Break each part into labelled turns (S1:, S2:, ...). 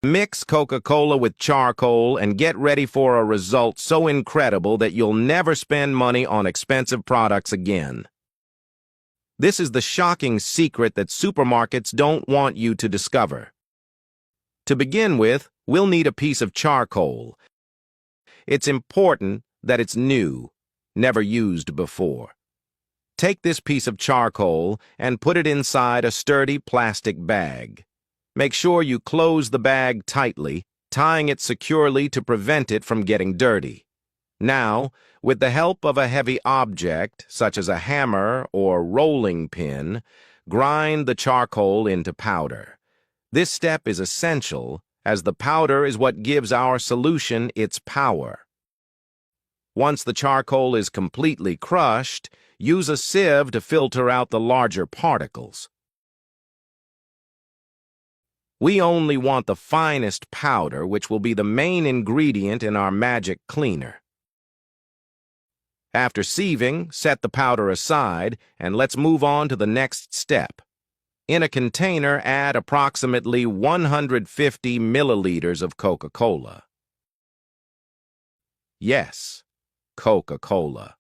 S1: Mix Coca-Cola with charcoal and get ready for a result so incredible that you'll never spend money on expensive products again. This is the shocking secret that supermarkets don't want you to discover. To begin with, we'll need a piece of charcoal. It's important that it's new, never used before. Take this piece of charcoal and put it inside a sturdy plastic bag. Make sure you close the bag tightly, tying it securely to prevent it from getting dirty. Now, with the help of a heavy object, such as a hammer or rolling pin, grind the charcoal into powder. This step is essential, as the powder is what gives our solution its power. Once the charcoal is completely crushed, use a sieve to filter out the larger particles. We only want the finest powder, which will be the main ingredient in our magic cleaner. After sieving, set the powder aside, and let's move on to the next step. In a container, add approximately 150 milliliters of Coca-Cola. Yes, Coca-Cola.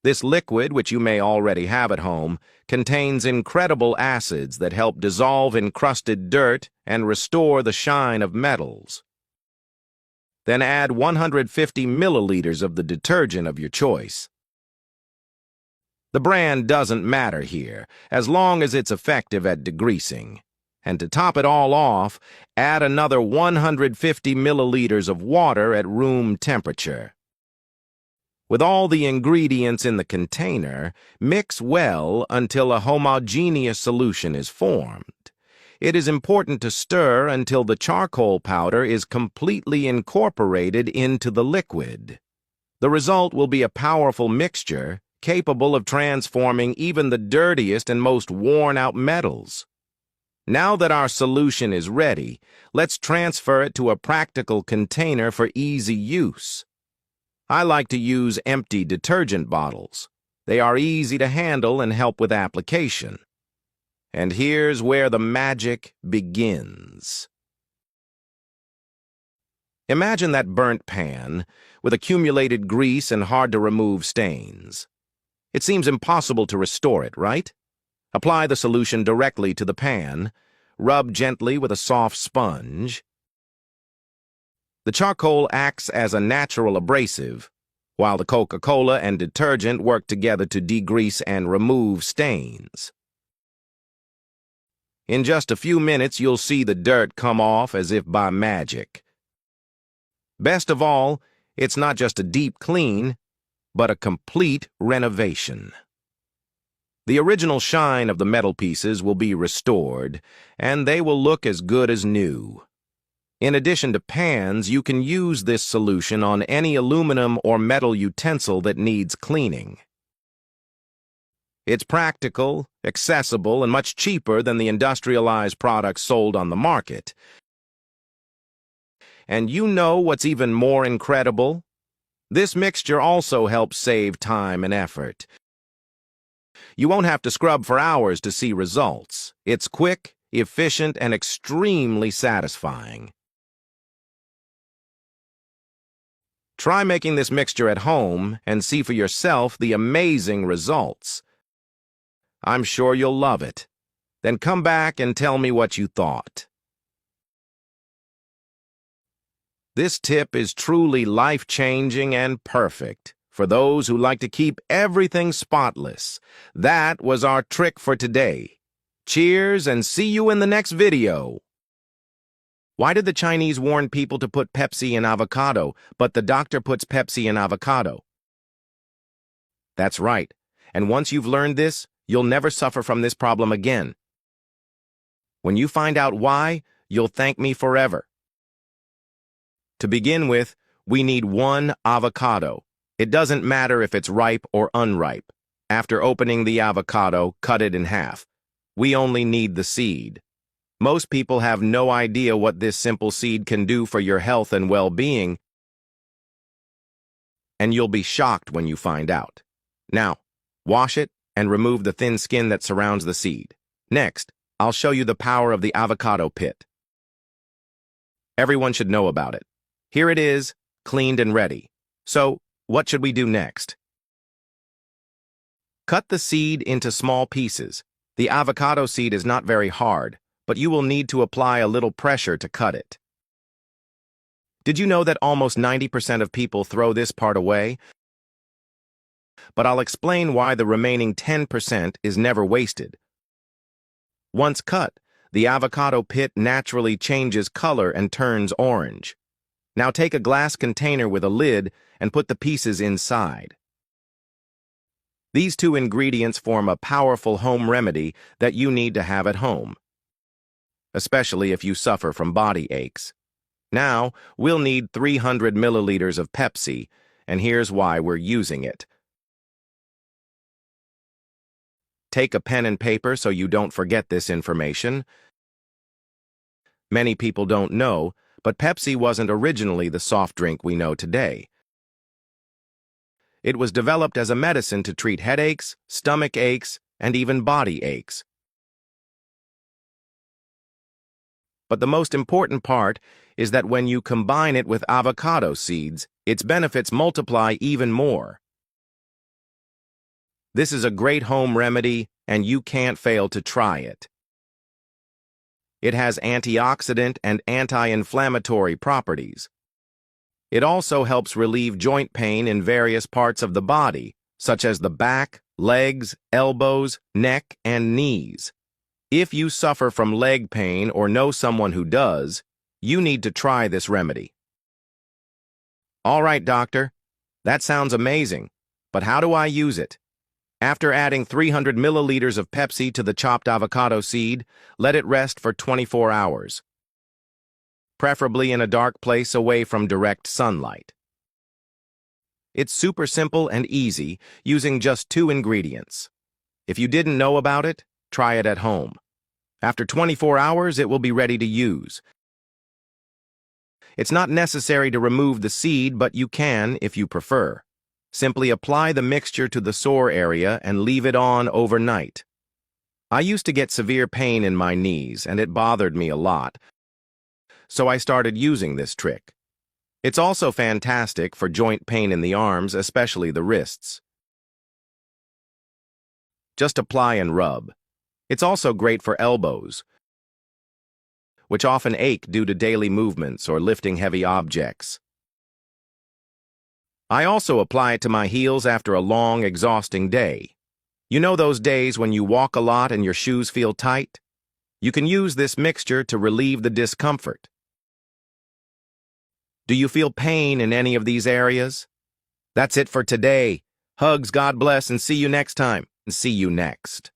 S1: This liquid, which you may already have at home, contains incredible acids that help dissolve encrusted dirt and restore the shine of metals. Then add 150 milliliters of the detergent of your choice. The brand doesn't matter here, as long as it's effective at degreasing. And to top it all off, add another 150 milliliters of water at room temperature. With all the ingredients in the container, mix well until a homogeneous solution is formed. It is important to stir until the charcoal powder is completely incorporated into the liquid. The result will be a powerful mixture, capable of transforming even the dirtiest and most worn-out metals. Now that our solution is ready, let's transfer it to a practical container for easy use. I like to use empty detergent bottles. They are easy to handle and help with application. And here's where the magic begins. Imagine that burnt pan with accumulated grease and hard-to-remove stains. It seems impossible to restore it, right? Apply the solution directly to the pan. Rub gently with a soft sponge. The charcoal acts as a natural abrasive, while the Coca-Cola and detergent work together to degrease and remove stains. In just a few minutes, you'll see the dirt come off as if by magic. Best of all, it's not just a deep clean, but a complete renovation. The original shine of the metal pieces will be restored, and they will look as good as new. In addition to pans, you can use this solution on any aluminum or metal utensil that needs cleaning. It's practical, accessible, and much cheaper than the industrialized products sold on the market. And you know what's even more incredible? This mixture also helps save time and effort. You won't have to scrub for hours to see results. It's quick, efficient, and extremely satisfying. Try making this mixture at home and see for yourself the amazing results. I'm sure you'll love it. Then come back and tell me what you thought. This tip is truly life-changing and perfect for those who like to keep everything spotless. That was our trick for today. Cheers and see you in the next video. Why did the Chinese warn people to put Pepsi in avocado, but the doctor puts Pepsi in avocado? That's right. And once you've learned this, you'll never suffer from this problem again. When you find out why, you'll thank me forever. To begin with, we need 1 avocado. It doesn't matter if it's ripe or unripe. After opening the avocado, cut it in half. We only need the seed. Most people have no idea what this simple seed can do for your health and well-being, and you'll be shocked when you find out. Now, wash it and remove the thin skin that surrounds the seed. Next, I'll show you the power of the avocado pit. Everyone should know about it. Here it is, cleaned and ready. So, what should we do next? Cut the seed into small pieces. The avocado seed is not very hard, but you will need to apply a little pressure to cut it. Did you know that almost 90% of people throw this part away? But I'll explain why the remaining 10% is never wasted. Once cut, the avocado pit naturally changes color and turns orange. Now take a glass container with a lid and put the pieces inside. These two ingredients form a powerful home remedy that you need to have at home, especially if you suffer from body aches. Now, we'll need 300 milliliters of Pepsi, and here's why we're using it. Take a pen and paper so you don't forget this information. Many people don't know, but Pepsi wasn't originally the soft drink we know today. It was developed as a medicine to treat headaches, stomach aches, and even body aches. But the most important part is that when you combine it with avocado seeds, its benefits multiply even more. This is a great home remedy, and you can't fail to try it. It has antioxidant and anti-inflammatory properties. It also helps relieve joint pain in various parts of the body, such as the back, legs, elbows, neck, and knees. If you suffer from leg pain or know someone who does, you need to try this remedy. All right, doctor, that sounds amazing, but how do I use it? After adding 300 milliliters of Pepsi to the chopped avocado seed, let it rest for 24 hours, preferably in a dark place away from direct sunlight. It's super simple and easy, using just 2 ingredients. If you didn't know about it, try it at home. After 24 hours, it will be ready to use. It's not necessary to remove the seed, but you can if you prefer. Simply apply the mixture to the sore area and leave it on overnight. I used to get severe pain in my knees, and it bothered me a lot, so I started using this trick. It's also fantastic for joint pain in the arms, especially the wrists. Just apply and rub. It's also great for elbows, which often ache due to daily movements or lifting heavy objects. I also apply it to my heels after a long, exhausting day. You know those days when you walk a lot and your shoes feel tight? You can use this mixture to relieve the discomfort. Do you feel pain in any of these areas? That's it for today. Hugs, God bless, and see you next time. See you next.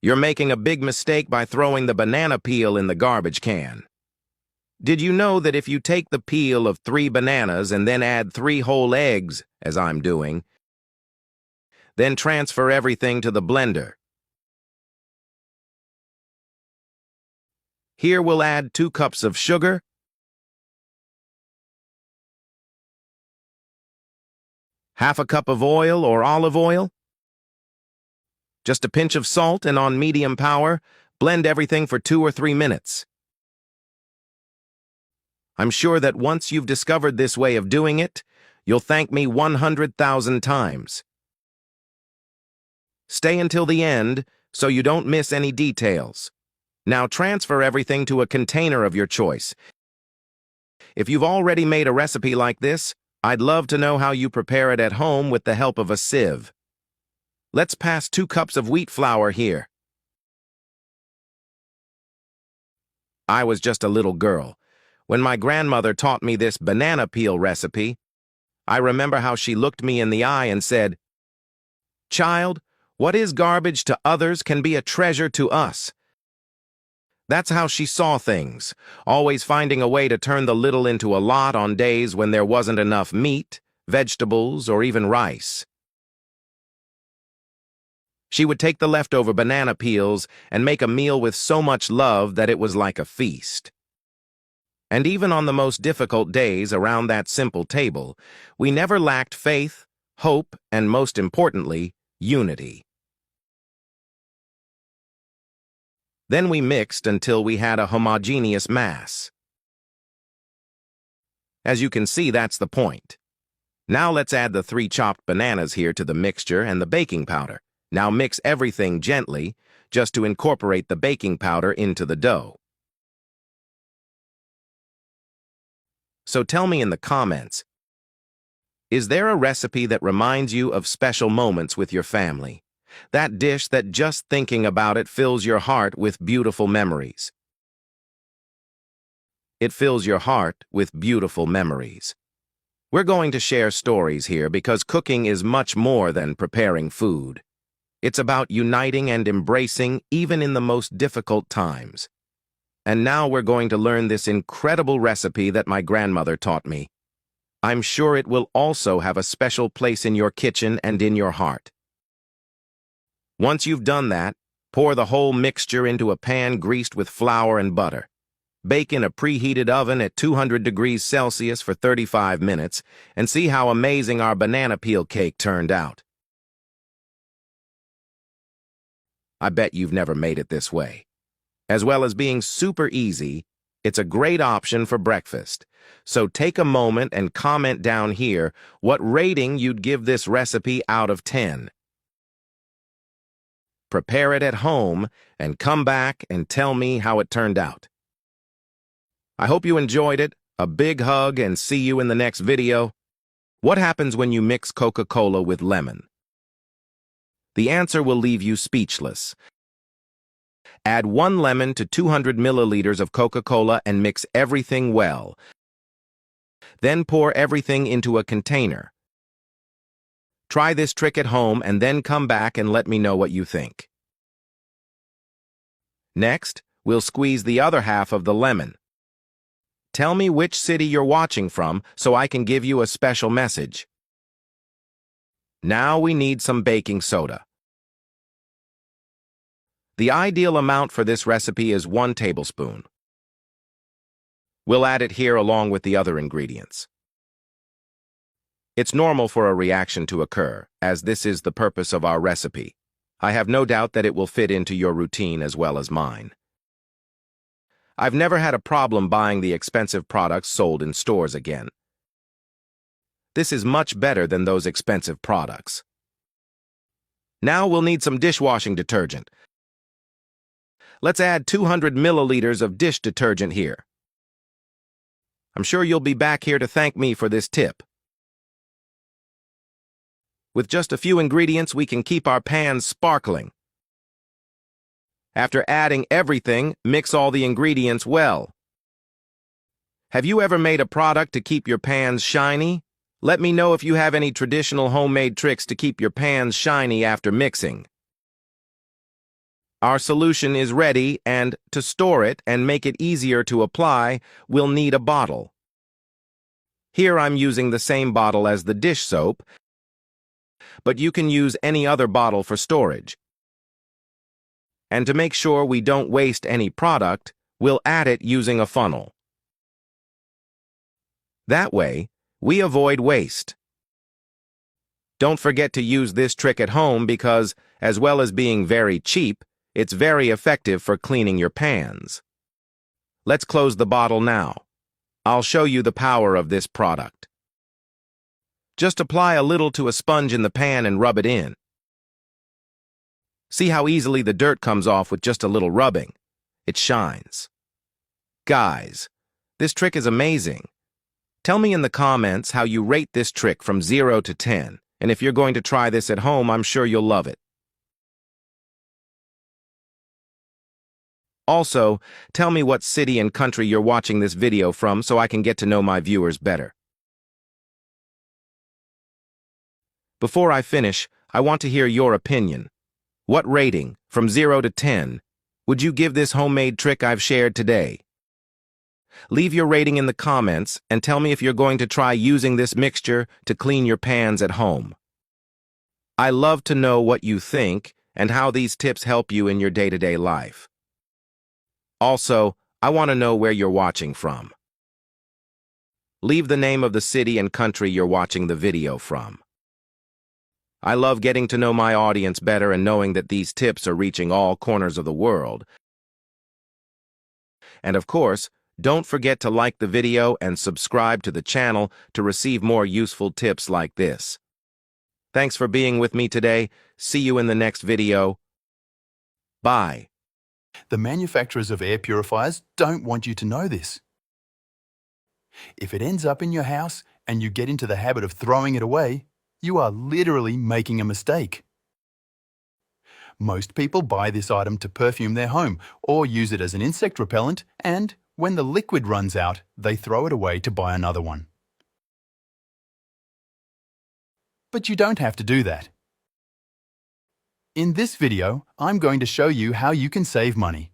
S1: You're making a big mistake by throwing the banana peel in the garbage can. Did you know that if you take the peel of 3 bananas and then add 3 whole eggs, as I'm doing, then transfer everything to the blender? Here we'll add 2 cups of sugar, half a cup of oil or olive oil, just a pinch of salt, and on medium power, blend everything for 2 or 3 minutes. I'm sure that once you've discovered this way of doing it, you'll thank me 100,000 times. Stay until the end so you don't miss any details. Now transfer everything to a container of your choice. If you've already made a recipe like this, I'd love to know how you prepare it at home with the help of a sieve. Let's pass 2 cups of wheat flour here. I was just a little girl when my grandmother taught me this banana peel recipe. I remember how she looked me in the eye and said, "Child, what is garbage to others can be a treasure to us." That's how she saw things, always finding a way to turn the little into a lot on days when there wasn't enough meat, vegetables, or even rice. She would take the leftover banana peels and make a meal with so much love that it was like a feast. And even on the most difficult days around that simple table, we never lacked faith, hope, and most importantly, unity. Then we mixed until we had a homogeneous mass. As you can see, that's the point. Now let's add the 3 chopped bananas here to the mixture and the baking powder. Now mix everything gently, just to incorporate the baking powder into the dough. So tell me in the comments, is there a recipe that reminds you of special moments with your family? That dish that just thinking about it fills your heart with beautiful memories. It fills your heart with beautiful memories. We're going to share stories here because cooking is much more than preparing food. It's about uniting and embracing even in the most difficult times. And now we're going to learn this incredible recipe that my grandmother taught me. I'm sure it will also have a special place in your kitchen and in your heart. Once you've done that, pour the whole mixture into a pan greased with flour and butter. Bake in a preheated oven at 200 degrees Celsius for 35 minutes and see how amazing our banana peel cake turned out. I bet you've never made it this way. As well as being super easy, it's a great option for breakfast. So take a moment and comment down here what rating you'd give this recipe out of 10. Prepare it at home and come back and tell me how it turned out. I hope you enjoyed it. A big hug and see you in the next video. What happens when you mix Coca-Cola with lemon? The answer will leave you speechless. Add 1 lemon to 200 milliliters of Coca-Cola and mix everything well. Then pour everything into a container. Try this trick at home and then come back and let me know what you think. Next, we'll squeeze the other half of the lemon. Tell me which city you're watching from so I can give you a special message. Now we need some baking soda. The ideal amount for this recipe is 1 tablespoon. We'll add it here along with the other ingredients. It's normal for a reaction to occur, as this is the purpose of our recipe. I have no doubt that it will fit into your routine as well as mine. I've never had a problem buying the expensive products sold in stores again. This is much better than those expensive products. Now we'll need some dishwashing detergent. Let's add 200 milliliters of dish detergent here. I'm sure you'll be back here to thank me for this tip. With just a few ingredients, we can keep our pans sparkling. After adding everything, mix all the ingredients well. Have you ever made a product to keep your pans shiny? Let me know if you have any traditional homemade tricks to keep your pans shiny after mixing. Our solution is ready, and to store it and make it easier to apply, we'll need a bottle. Here I'm using the same bottle as the dish soap, but you can use any other bottle for storage. And to make sure we don't waste any product, we'll add it using a funnel. That way, we avoid waste. Don't forget to use this trick at home because, as well as being very cheap, it's very effective for cleaning your pans. Let's close the bottle now. I'll show you the power of this product. Just apply a little to a sponge in the pan and rub it in. See how easily the dirt comes off with just a little rubbing. It shines. Guys, this trick is amazing. Tell me in the comments how you rate this trick from 0 to 10, and if you're going to try this at home, I'm sure you'll love it. Also, tell me what city and country you're watching this video from so I can get to know my viewers better. Before I finish, I want to hear your opinion. What rating, from 0 to 10, would you give this homemade trick I've shared today? Leave your rating in the comments and tell me if you're going to try using this mixture to clean your pans at home. I love to know what you think and how these tips help you in your day-to-day life. Also, I want to know where you're watching from. Leave the name of the city and country you're watching the video from. I love getting to know my audience better and knowing that these tips are reaching all corners of the world. And of course, Don't forget to like the video and subscribe to the channel to receive more useful tips like this. Thanks for being with me today. See you in the next video. Bye.
S2: The manufacturers of air purifiers don't want you to know this. If it ends up in your house and you get into the habit of throwing it away, you are literally making a mistake. Most people buy this item to perfume their home or use it as an insect repellent, and when the liquid runs out, they throw it away to buy another one. But you don't have to do that. In this video, I'm going to show you how you can save money.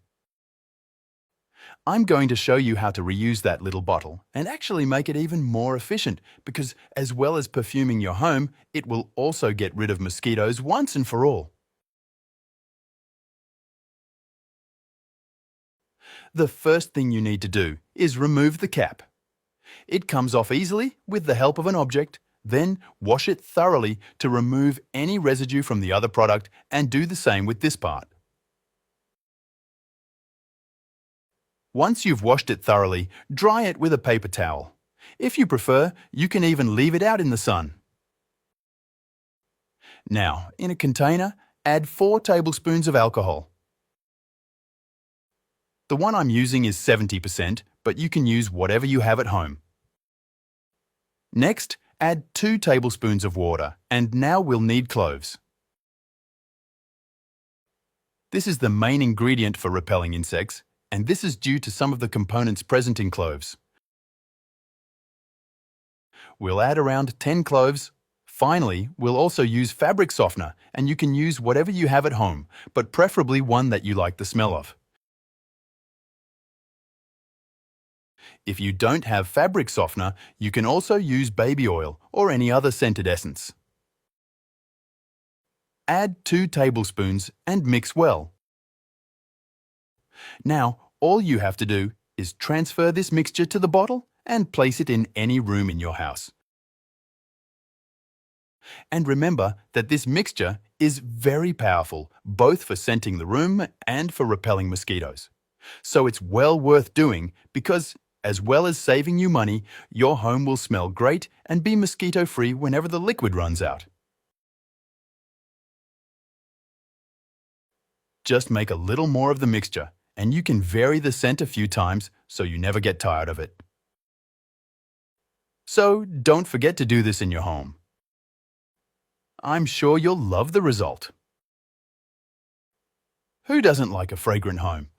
S2: I'm going to show you how to reuse that little bottle and actually make it even more efficient, because as well as perfuming your home, it will also get rid of mosquitoes once and for all. The first thing you need to do is remove the cap. It comes off easily with the help of an object. Then wash it thoroughly to remove any residue from the other product, and do the same with this part. Once you've washed it thoroughly, dry it with a paper towel. If you prefer, you can even leave it out in the sun. Now, in a container, add 4 tablespoons of alcohol. The one I'm using is 70%, but you can use whatever you have at home. Next, add 2 tablespoons of water, and now we'll need cloves. This is the main ingredient for repelling insects, and this is due to some of the components present in cloves. We'll add around 10 cloves. Finally, we'll also use fabric softener, and you can use whatever you have at home, but preferably one that you like the smell of. If you don't have fabric softener, you can also use baby oil or any other scented essence. Add 2 tablespoons and mix well. Now, all you have to do is transfer this mixture to the bottle and place it in any room in your house. And remember that this mixture is very powerful, both for scenting the room and for repelling mosquitoes. So it's well worth doing, because as well as saving you money, your home will smell great and be mosquito-free whenever the liquid runs out. Just make a little more of the mixture, and you can vary the scent a few times so you never get tired of it. So don't forget to do this in your home. I'm sure you'll love the result. Who doesn't like a fragrant home?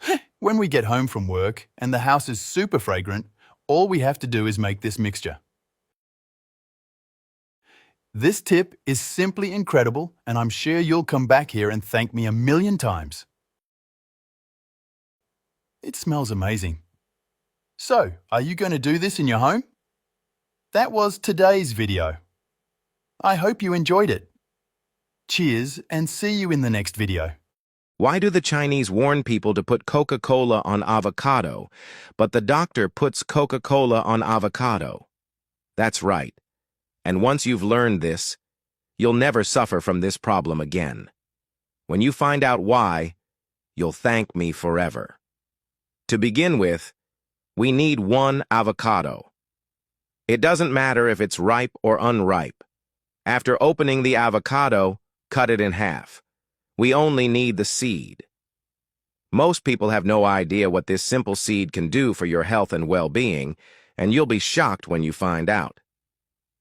S2: When we get home from work and the house is super fragrant, all we have to do is make this mixture. This tip is simply incredible, and I'm sure you'll come back here and thank me a million times. It smells amazing. So, are you going to do this in your home? That was today's video. I hope you enjoyed it. Cheers, and see you in the next video.
S1: Why do the Chinese warn people to put Coca-Cola on avocado, but the doctor puts Coca-Cola on avocado? That's right. And once you've learned this, you'll never suffer from this problem again. When you find out why, you'll thank me forever. To begin with, we need 1 avocado. It doesn't matter if it's ripe or unripe. After opening the avocado, cut it in half. We only need the seed. Most people have no idea what this simple seed can do for your health and well-being, and you'll be shocked when you find out.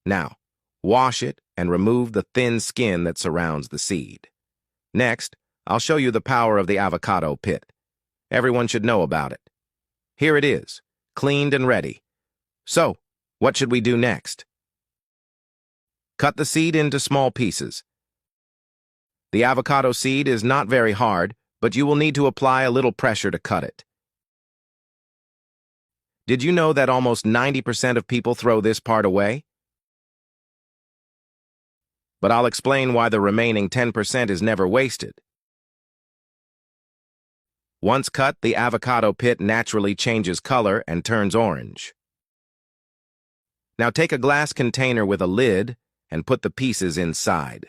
S1: Now, wash it and remove the thin skin that surrounds the seed. Next, I'll show you the power of the avocado pit. Everyone should know about it. Here it is, cleaned and ready. So, what should we do next? Cut the seed into small pieces. The avocado seed is not very hard, but you will need to apply a little pressure to cut it. Did you know that almost 90% of people throw this part away? But I'll explain why the remaining 10% is never wasted. Once cut, the avocado pit naturally changes color and turns orange. Now take a glass container with a lid and put the pieces inside.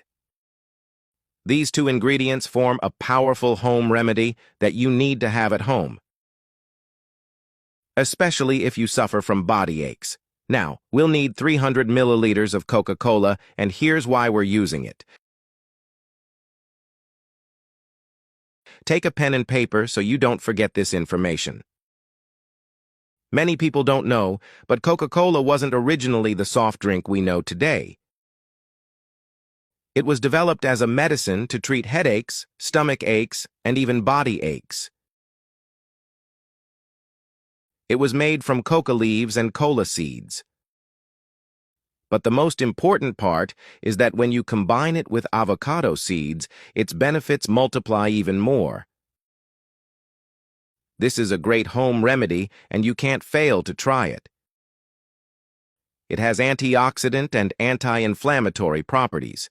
S1: These 2 ingredients form a powerful home remedy that you need to have at home. especially if you suffer from body aches. Now, we'll need 300 milliliters of Coca-Cola, and here's why we're using it. Take a pen and paper so you don't forget this information. Many people don't know, but Coca-Cola wasn't originally the soft drink we know today. It was developed as a medicine to treat headaches, stomach aches, and even body aches. It was made from coca leaves and cola seeds. But the most important part is that when you combine it with avocado seeds, its benefits multiply even more. This is a great home remedy, and you can't fail to try it. It has antioxidant and anti-inflammatory properties.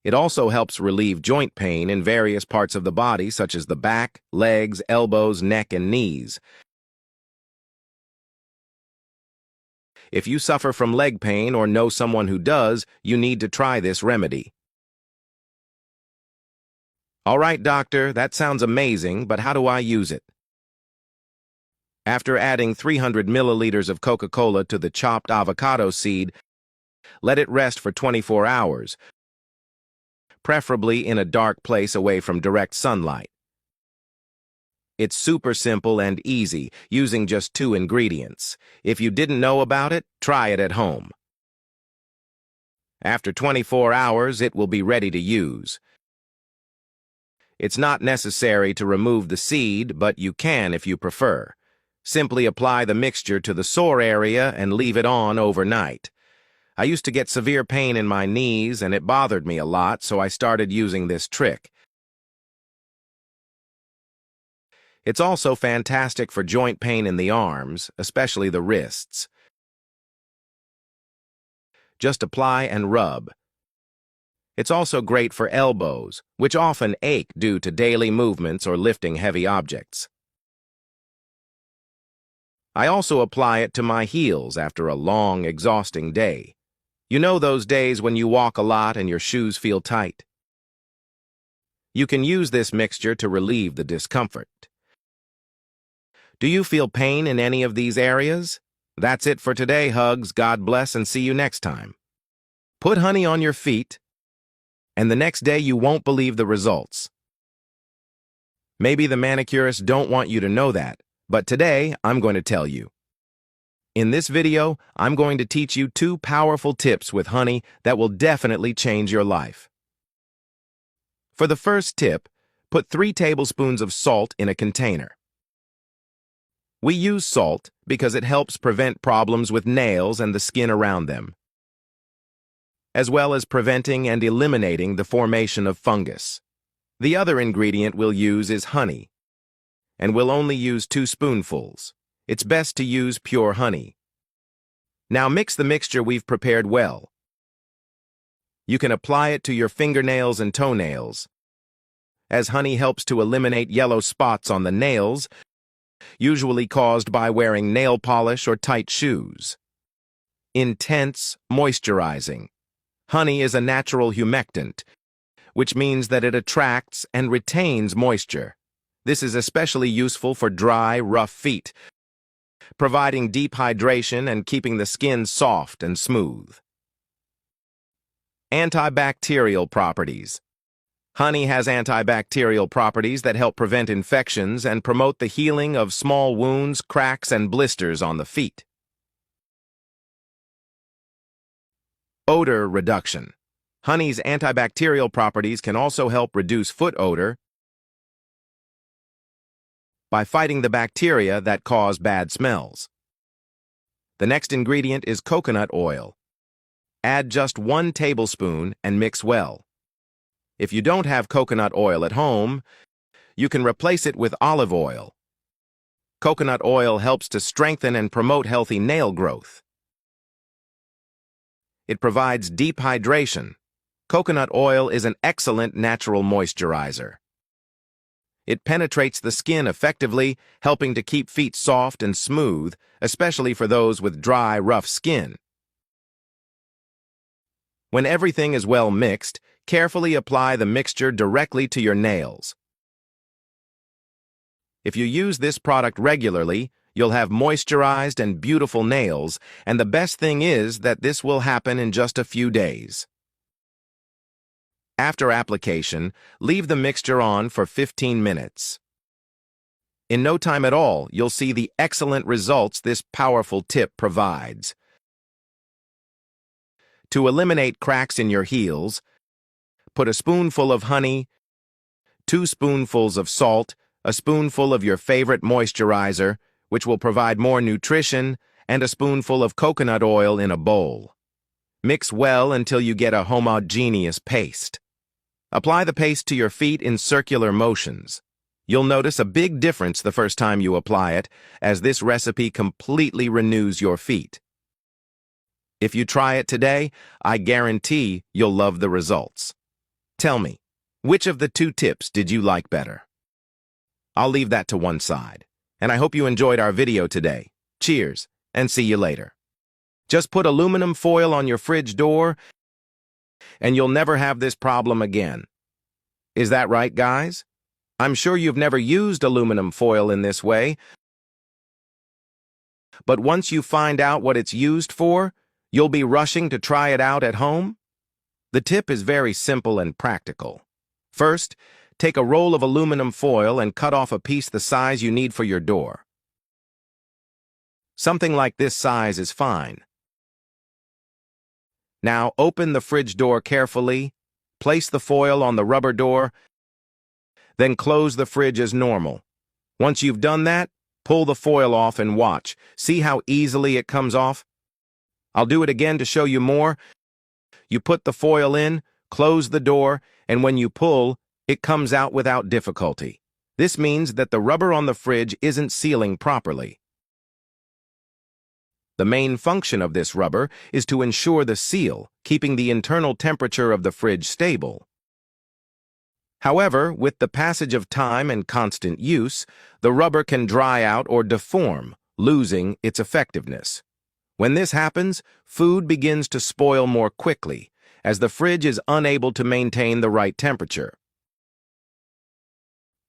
S1: It also helps relieve joint pain in various parts of the body, such as the back, legs, elbows, neck, and knees. If you suffer from leg pain or know someone who does, you need to try this remedy. All right, doctor, that sounds amazing, but how do I use it? After adding 300 milliliters of Coca-Cola to the chopped avocado seed, let it rest for 24 hours, preferably in a dark place away from direct sunlight. It's super simple and easy, using just 2 ingredients. If you didn't know about it, try it at home. After 24 hours, it will be ready to use. It's not necessary to remove the seed, but you can if you prefer. Simply apply the mixture to the sore area and leave it on overnight. I used to get severe pain in my knees, and it bothered me a lot, so I started using this trick. It's also fantastic for joint pain in the arms, especially the wrists. Just apply and rub. It's also great for elbows, which often ache due to daily movements or lifting heavy objects. I also apply it to my heels after a long, exhausting day. You know those days when you walk a lot and your shoes feel tight? You can use this mixture to relieve the discomfort. Do you feel pain in any of these areas? That's it for today, hugs. God bless and see you next time. Put honey on your feet, and the next day you won't believe the results. Maybe the manicurists don't want you to know that, but today I'm going to tell you. In this video, I'm going to teach you 2 powerful tips with honey that will definitely change your life. For the first tip, put 3 tablespoons of salt in a container. We use salt because it helps prevent problems with nails and the skin around them, as well as preventing and eliminating the formation of fungus. The other ingredient we'll use is honey, and we'll only use 2 spoonfuls. It's best to use pure honey. Now mix the mixture we've prepared well. You can apply it to your fingernails and toenails, as honey helps to eliminate yellow spots on the nails, usually caused by wearing nail polish or tight shoes. Intense moisturizing. Honey is a natural humectant, which means that it attracts and retains moisture. This is especially useful for dry, rough feet, providing deep hydration and keeping the skin soft and smooth. Antibacterial properties. Honey has antibacterial properties that help prevent infections and promote the healing of small wounds, cracks, and blisters on the feet. Odor reduction. Honey's antibacterial properties can also help reduce foot odor by fighting the bacteria that cause bad smells. The next ingredient is coconut oil. Add just 1 tablespoon and mix well. If you don't have coconut oil at home, you can replace it with olive oil. Coconut oil helps to strengthen and promote healthy nail growth. It provides deep hydration. Coconut oil is an excellent natural moisturizer. It penetrates the skin effectively, helping to keep feet soft and smooth, especially for those with dry, rough skin. When everything is well mixed, carefully apply the mixture directly to your nails. If you use this product regularly, You'll have moisturized and beautiful nails, and the best thing is that this will happen in just a few days. After application, leave the mixture on for 15 minutes. In no time at all, you'll see the excellent results this powerful tip provides. To eliminate cracks in your heels, put a spoonful of honey, 2 spoonfuls of salt, a spoonful of your favorite moisturizer, which will provide more nutrition, and a spoonful of coconut oil in a bowl. Mix well until you get a homogeneous paste. Apply the paste to your feet in circular motions. You'll notice a big difference the first time you apply it, as this recipe completely renews your feet. If you try it today, I guarantee you'll love the results. Tell me, which of the 2 tips did you like better? I'll leave that to one side, and I hope you enjoyed our video today. Cheers, and see you later. Just put aluminum foil on your fridge door, and you'll never have this problem again. Is that right, guys? I'm sure you've never used aluminum foil in this way, but once you find out what it's used for, you'll be rushing to try it out at home? The tip is very simple and practical. First, take a roll of aluminum foil and cut off a piece the size you need for your door. Something like this size is fine. Now open the fridge door carefully, place the foil on the rubber door, then close the fridge as normal. Once you've done that, pull the foil off and watch. See how easily it comes off? I'll do it again to show you more. You put the foil in, close the door, and when you pull, it comes out without difficulty. This means that the rubber on the fridge isn't sealing properly. The main function of this rubber is to ensure the seal, keeping the internal temperature of the fridge stable. However, with the passage of time and constant use, the rubber can dry out or deform, losing its effectiveness. When this happens, food begins to spoil more quickly, as the fridge is unable to maintain the right temperature.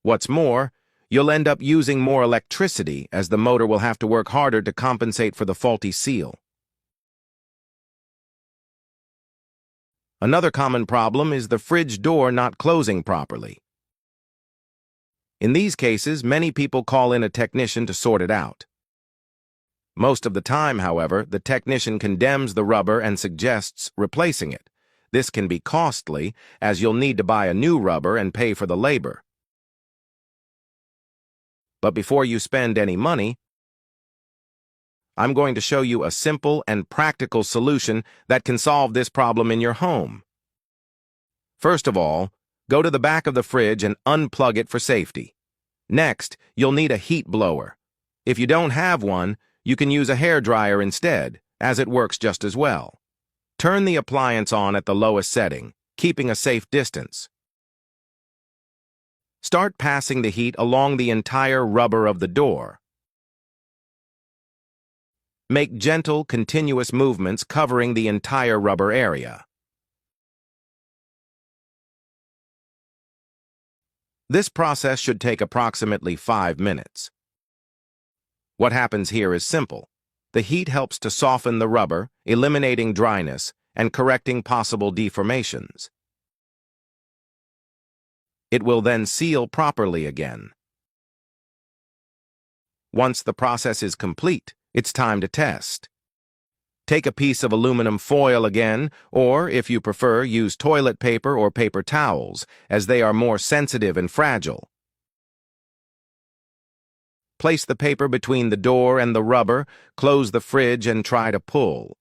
S1: What's more, you'll end up using more electricity, as the motor will have to work harder to compensate for the faulty seal. Another common problem is the fridge door not closing properly. In these cases, many people call in a technician to sort it out. Most of the time, however, the technician condemns the rubber and suggests replacing it. This can be costly, as you'll need to buy a new rubber and pay for the labor. But before you spend any money, I'm going to show you a simple and practical solution that can solve this problem in your home. First of all, go to the back of the fridge and unplug it for safety. Next, you'll need a heat blower. If you don't have one, you can use a hairdryer instead, as it works just as well. Turn the appliance on at the lowest setting, keeping a safe distance. Start passing the heat along the entire rubber of the door. Make gentle, continuous movements covering the entire rubber area. This process should take approximately 5 minutes. What happens here is simple. The heat helps to soften the rubber, eliminating dryness and correcting possible deformations. It will then seal properly again. Once the process is complete, it's time to test. Take a piece of aluminum foil again, or, if you prefer, use toilet paper or paper towels, as they are more sensitive and fragile. Place the paper between the door and the rubber, close the fridge, and try to pull.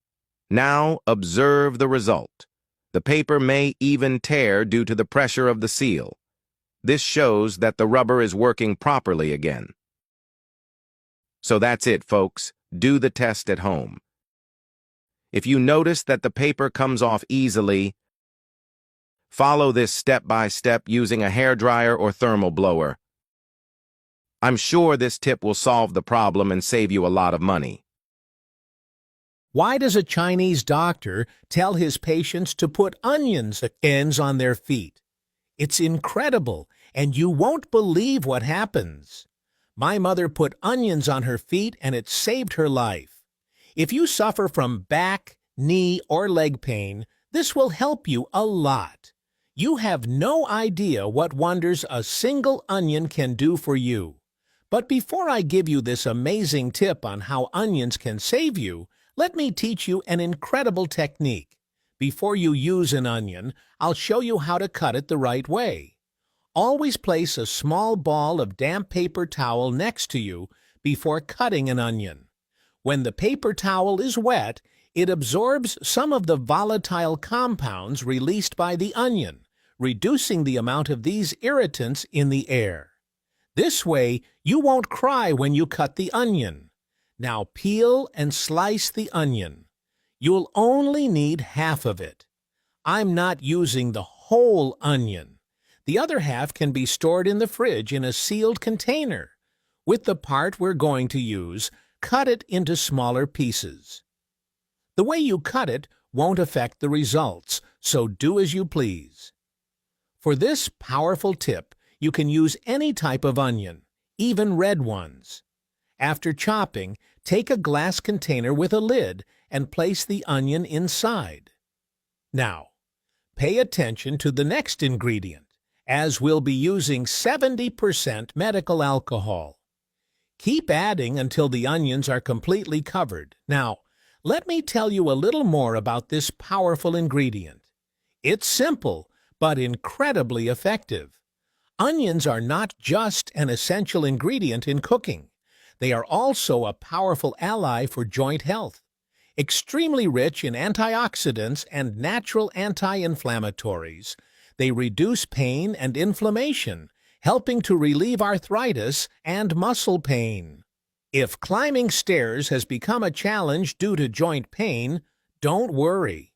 S1: Now observe the result. The paper may even tear due to the pressure of the seal. This shows that the rubber is working properly again. So that's it, folks. Do the test at home. If you notice that the paper comes off easily, follow this step by step using a hairdryer or thermal blower. I'm sure this tip will solve the problem and save you a lot of money.
S3: Why does a Chinese doctor tell his patients to put onions ends on their feet? It's incredible, and you won't believe what happens. My mother put onions on her feet and it saved her life. If you suffer from back, knee, or leg pain, this will help you a lot. You have no idea what wonders a single onion can do for you. But before I give you this amazing tip on how onions can save you, let me teach you an incredible technique. Before you use an onion, I'll show you how to cut it the right way. Always place a small ball of damp paper towel next to you before cutting an onion. When the paper towel is wet, it absorbs some of the volatile compounds released by the onion, reducing the amount of these irritants in the air. This way, you won't cry when you cut the onion. Now peel and slice the onion. You'll only need half of it. I'm not using the whole onion. The other half can be stored in the fridge in a sealed container. With the part we're going to use, cut it into smaller pieces. The way you cut it won't affect the results, so do as you please. For this powerful tip, you can use any type of onion, even red ones. After chopping, take a glass container with a lid and place the onion inside. Now, pay attention to the next ingredient, as we'll be using 70% medical alcohol. Keep adding until the onions are completely covered. Now, let me tell you a little more about this powerful ingredient. It's simple, but incredibly effective. Onions are not just an essential ingredient in cooking. They are also a powerful ally for joint health. Extremely rich in antioxidants and natural anti-inflammatories, they reduce pain and inflammation, helping to relieve arthritis and muscle pain. If climbing stairs has become a challenge due to joint pain, don't worry.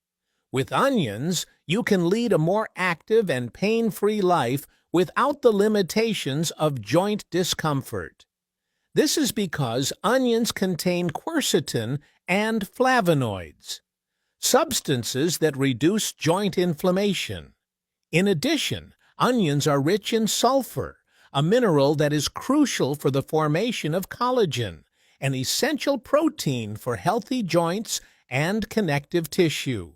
S3: With onions, you can lead a more active and pain-free life without the limitations of joint discomfort. This is because onions contain quercetin and flavonoids, substances that reduce joint inflammation. In addition, onions are rich in sulfur, a mineral that is crucial for the formation of collagen, an essential protein for healthy joints and connective tissue.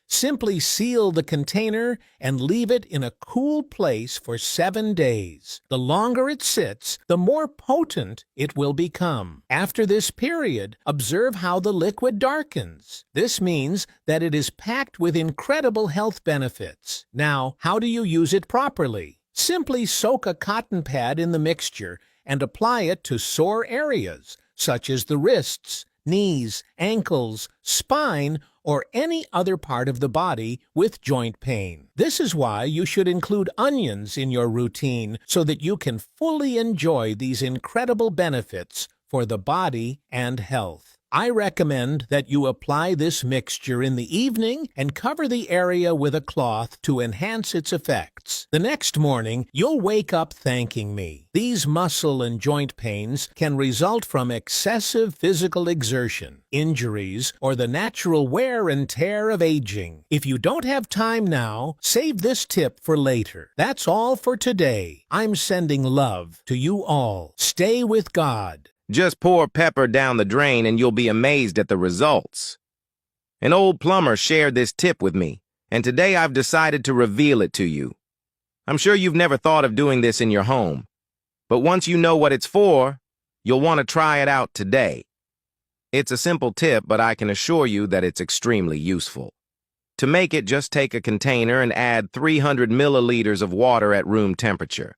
S3: Simply seal the container and leave it in a cool place for 7 days. The longer it sits, the more potent it will become. After this period, observe how the liquid darkens. This means that it is packed with incredible health benefits. Now, how do you use it properly? Simply soak a cotton pad in the mixture and apply it to sore areas, such as the wrists, knees, ankles, spine, or any other part of the body with joint pain. This is why you should include onions in your routine so that you can fully enjoy these incredible benefits for the body and health. I recommend that you apply this mixture in the evening and cover the area with a cloth to enhance its effects. The next morning, you'll wake up thanking me. These muscle and joint pains can result from excessive physical exertion, injuries, or the natural wear and tear of aging. If you don't have time now, save this tip for later. That's all for today. I'm sending love to you all. Stay with God.
S1: Just pour pepper down the drain and you'll be amazed at the results. An old plumber shared this tip with me, and today I've decided to reveal it to you. I'm sure you've never thought of doing this in your home, but once you know what it's for, you'll want to try it out today. It's a simple tip, but I can assure you that it's extremely useful. To make it, just take a container and add 300 milliliters of water at room temperature.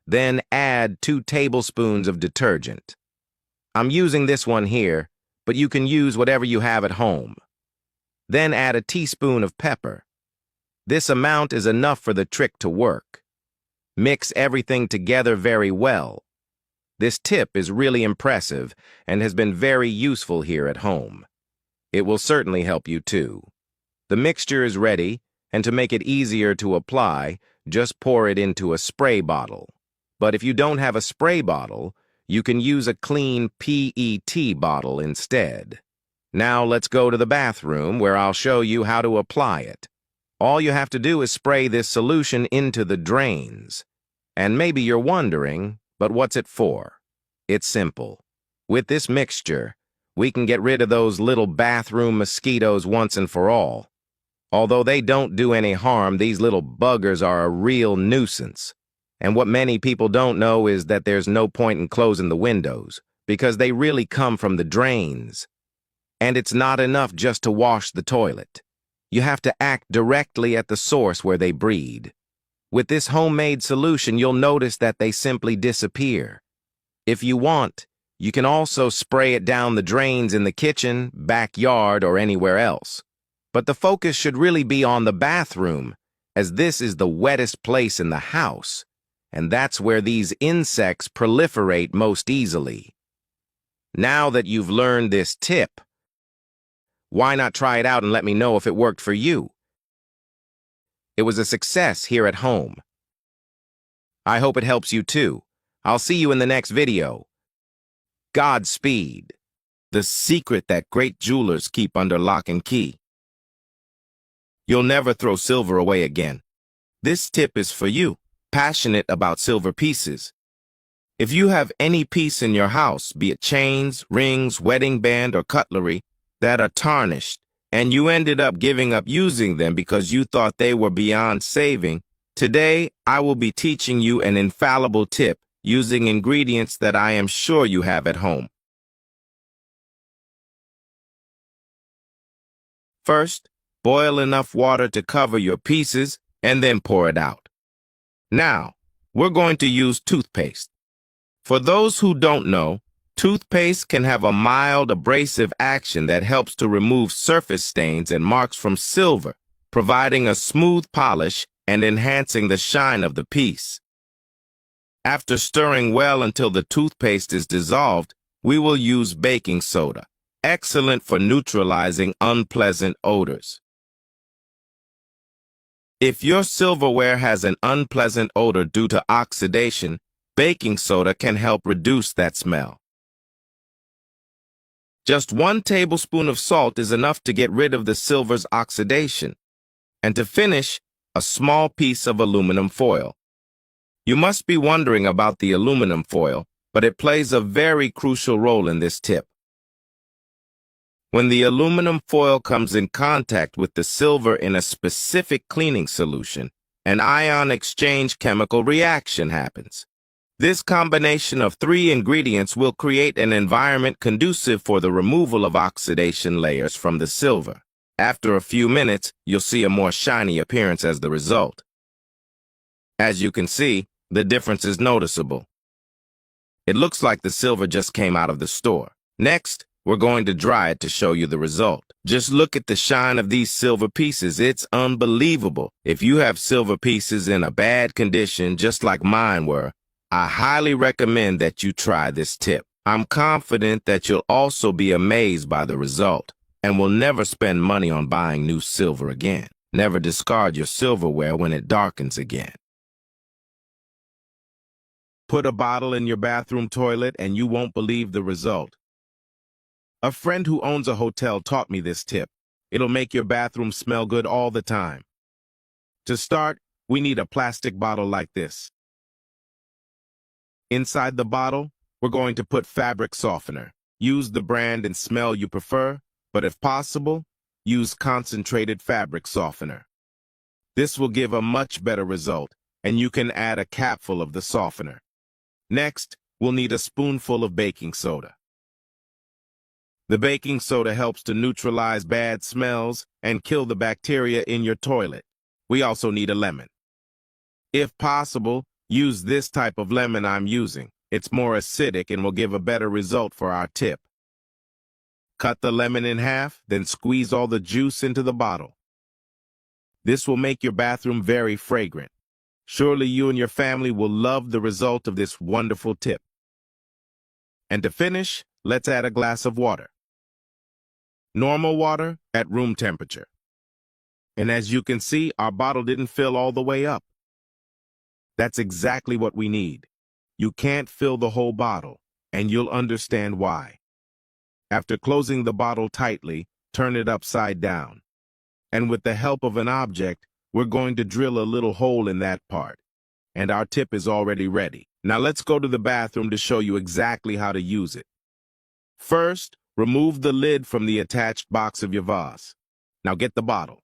S1: Then add 2 tablespoons of detergent. I'm using this one here, but you can use whatever you have at home. Then add a teaspoon of pepper. This amount is enough for the trick to work. Mix everything together very well. This tip is really impressive and has been very useful here at home. It will certainly help you too. The mixture is ready, and to make it easier to apply, just pour it into a spray bottle. But if you don't have a spray bottle, you can use a clean PET bottle instead. Now let's go to the bathroom where I'll show you how to apply it. All you have to do is spray this solution into the drains. And maybe you're wondering, but what's it for? It's simple. With this mixture, we can get rid of those little bathroom mosquitoes once and for all. Although they don't do any harm, these little buggers are a real nuisance. And what many people don't know is that there's no point in closing the windows, because they really come from the drains. And it's not enough just to wash the toilet. You have to act directly at the source where they breed. With this homemade solution, you'll notice that they simply disappear. If you want, you can also spray it down the drains in the kitchen, backyard, or anywhere else. But the focus should really be on the bathroom, as this is the wettest place in the house, and that's where these insects proliferate most easily. Now that you've learned this tip, why not try it out and let me know if it worked for you? It was a success here at home. I hope it helps you too. I'll see you in the next video. Godspeed. The secret that great jewelers keep under lock and key. You'll never throw silver away again. This tip is for you, passionate about silver pieces. If you have any piece in your house, be it chains, rings, wedding band, or cutlery, that are tarnished, and you ended up giving up using them because you thought they were beyond saving, today I will be teaching you an infallible tip using ingredients that I am sure you have at home. First, boil enough water to cover your pieces and then pour it out. Now, we're going to use toothpaste. For those who don't know, toothpaste can have a mild abrasive action that helps to remove surface stains and marks from silver, providing a smooth polish and enhancing the shine of the piece. After stirring well until the toothpaste is dissolved, we will use baking soda, excellent for neutralizing unpleasant odors. If your silverware has an unpleasant odor due to oxidation, baking soda can help reduce that smell. Just 1 tablespoon of salt is enough to get rid of the silver's oxidation. And to finish, a small piece of aluminum foil. You must be wondering about the aluminum foil, but it plays a very crucial role in this tip. When the aluminum foil comes in contact with the silver in a specific cleaning solution, an ion exchange chemical reaction happens. This combination of 3 ingredients will create an environment conducive for the removal of oxidation layers from the silver. After a few minutes, you'll see a more shiny appearance as the result. As you can see, the difference is noticeable. It looks like the silver just came out of the store. Next, we're going to dry it to show you the result. Just look at the shine of these silver pieces. It's unbelievable. If you have silver pieces in a bad condition, just like mine were, I highly recommend that you try this tip. I'm confident that you'll also be amazed by the result and will never spend money on buying new silver again. Never discard your silverware when it darkens again. Put a bottle in your bathroom toilet and you won't believe the result. A friend who owns a hotel taught me this tip. It'll make your bathroom smell good all the time. To start, we need a plastic bottle like this. Inside the bottle, we're going to put fabric softener. Use the brand and smell you prefer, but if possible, use concentrated fabric softener. This will give a much better result, and you can add a capful of the softener. Next, we'll need a spoonful of baking soda. The baking soda helps to neutralize bad smells and kill the bacteria in your toilet. We also need a lemon. If possible, use this type of lemon I'm using. It's more acidic and will give a better result for our tip. Cut the lemon in half, then squeeze all the juice into the bottle. This will make your bathroom very fragrant. Surely you and your family will love the result of this wonderful tip. And to finish, let's add a glass of water. Normal water at room temperature. And as you can see, our bottle didn't fill all the way up. That's exactly what we need. You can't fill the whole bottle, and you'll understand why. After closing the bottle tightly, turn it upside down. And with the help of an object, we're going to drill a little hole in that part. And our tip is already ready. Now let's go to the bathroom to show you exactly how to use it. First, remove the lid from the attached box of your vase. Now get the bottle.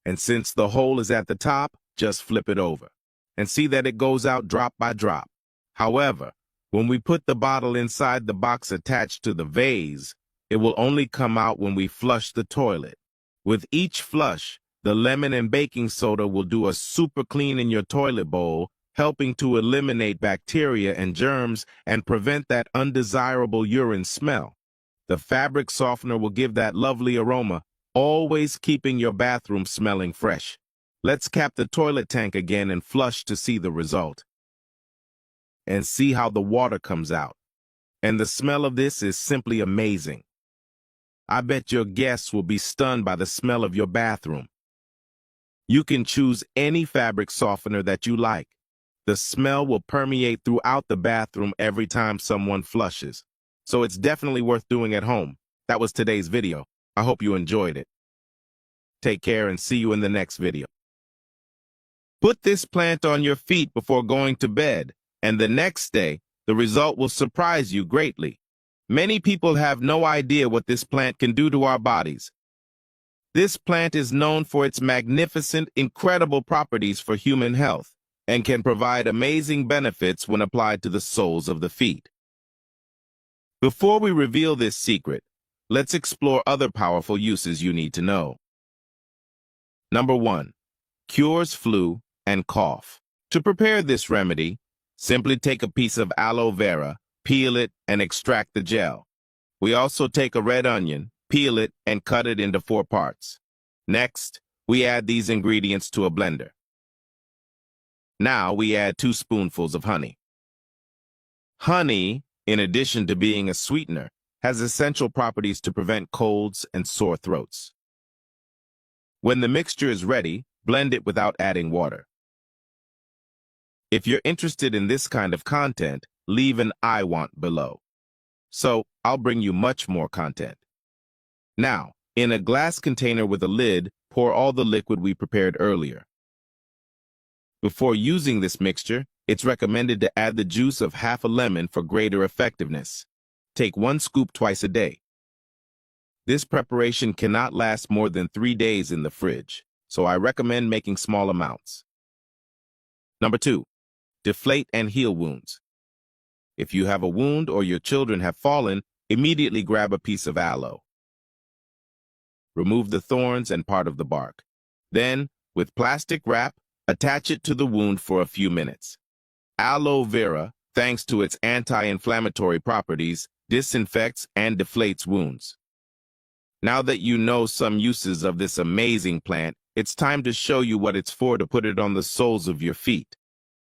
S1: And since the hole is at the top, just flip it over. And see that it goes out drop by drop. However, when we put the bottle inside the box attached to the vase, it will only come out when we flush the toilet. With each flush, the lemon and baking soda will do a super clean in your toilet bowl, helping to eliminate bacteria and germs and prevent that undesirable urine smell. The fabric softener will give that lovely aroma, always keeping your bathroom smelling fresh. Let's cap the toilet tank again and flush to see the result. And see how the water comes out. And the smell of this is simply amazing. I bet your guests will be stunned by the smell of your bathroom. You can choose any fabric softener that you like. The smell will permeate throughout the bathroom every time someone flushes. So it's definitely worth doing at home. That was today's video. I hope you enjoyed it. Take care and see you in the next video. Put this plant on your feet before going to bed, and the next day, the result will surprise you greatly. Many people have no idea what this plant can do to our bodies. This plant is known for its magnificent, incredible properties for human health and can provide amazing benefits when applied to the soles of the feet. Before we reveal this secret, let's explore other powerful uses you need to know. Number 1. Cures flu and cough. To prepare this remedy, simply take a piece of aloe vera, peel it, and extract the gel. We also take a red onion, peel it, and cut it into 4 parts. Next, we add these ingredients to a blender. Now we add 2 spoonfuls of honey. Honey, in addition to being a sweetener, has essential properties to prevent colds and sore throats. When the mixture is ready, blend it without adding water. If you're interested in this kind of content, leave an I want below. So, I'll bring you much more content. Now, in a glass container with a lid, pour all the liquid we prepared earlier. Before using this mixture, it's recommended to add the juice of half a lemon for greater effectiveness. Take 1 scoop twice a day. This preparation cannot last more than 3 days in the fridge, so I recommend making small amounts. Number 2. Deflate and heal wounds. If you have a wound or your children have fallen, immediately grab a piece of aloe. Remove the thorns and part of the bark. Then, with plastic wrap, attach it to the wound for a few minutes. Aloe vera, thanks to its anti-inflammatory properties, disinfects and deflates wounds. Now that you know some uses of this amazing plant, it's time to show you what it's for to put it on the soles of your feet.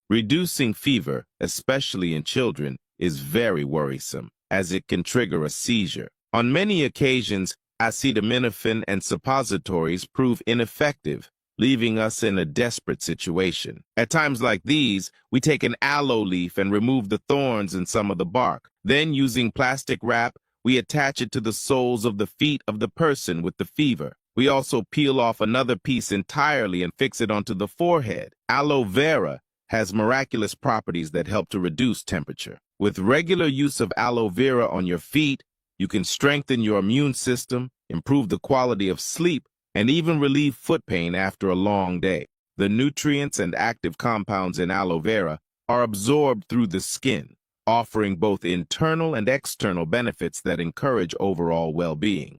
S1: Reducing fever, especially in children, is very worrisome, as it can trigger a seizure. On many occasions, acetaminophen and suppositories prove ineffective, leaving us in a desperate situation. At times like these, we take an aloe leaf and remove the thorns and some of the bark. Then, using plastic wrap, we attach it to the soles of the feet of the person with the fever. We also peel off another piece entirely and fix it onto the forehead. Aloe vera has miraculous properties that help to reduce temperature. With regular use of aloe vera on your feet, you can strengthen your immune system, improve the quality of sleep, and even relieve foot pain after a long day. The nutrients and active compounds in aloe vera are absorbed through the skin, offering both internal and external benefits that encourage overall well-being.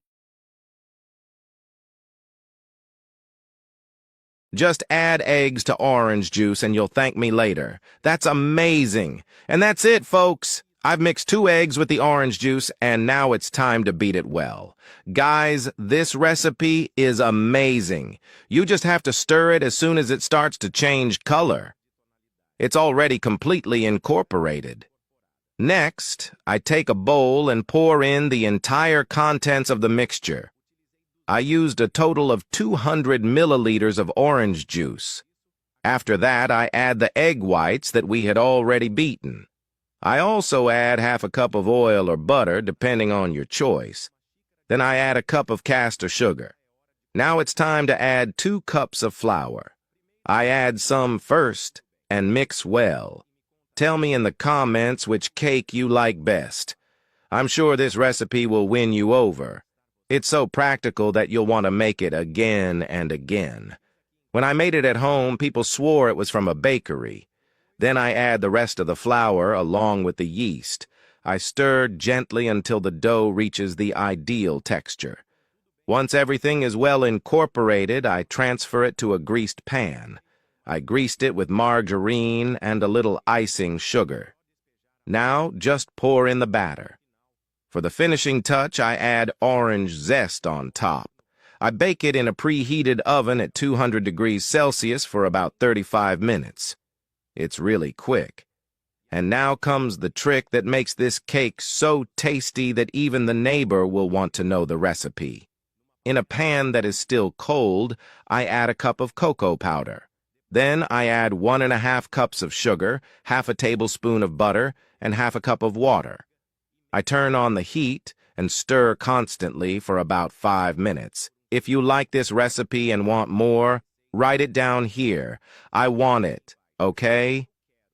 S4: Just add eggs to orange juice and you'll thank me later. That's amazing. And that's it, folks. I've mixed 2 eggs with the orange juice, and now it's time to beat it well. Guys, this recipe is amazing. You just have to stir it as soon as it starts to change color. It's already completely incorporated. Next, I take a bowl and pour in the entire contents of the mixture. I used a total of 200 milliliters of orange juice. After that, I add the egg whites that we had already beaten. I also add half a cup of oil or butter, depending on your choice. Then I add a cup of castor sugar. Now it's time to add 2 cups of flour. I add some first and mix well.
S1: Tell me in the comments which cake you like best. I'm sure this recipe will win you over. It's so practical that you'll want to make it again and again. When I made it at home, people swore it was from a bakery. Then I add the rest of the flour along with the yeast. I stir gently until the dough reaches the ideal texture. Once everything is well incorporated, I transfer it to a greased pan. I greased it with margarine and a little icing sugar. Now just pour in the batter. For the finishing touch, I add orange zest on top. I bake it in a preheated oven at 200 degrees Celsius for about 35 minutes. It's really quick. And now comes the trick that makes this cake so tasty that even the neighbor will want to know the recipe. In a pan that is still cold, I add a cup of cocoa powder. Then I add 1½ cups of sugar, half a tablespoon of butter, and half a cup of water. I turn on the heat and stir constantly for about 5 minutes. If you like this recipe and want more, write it down here. I want it, okay?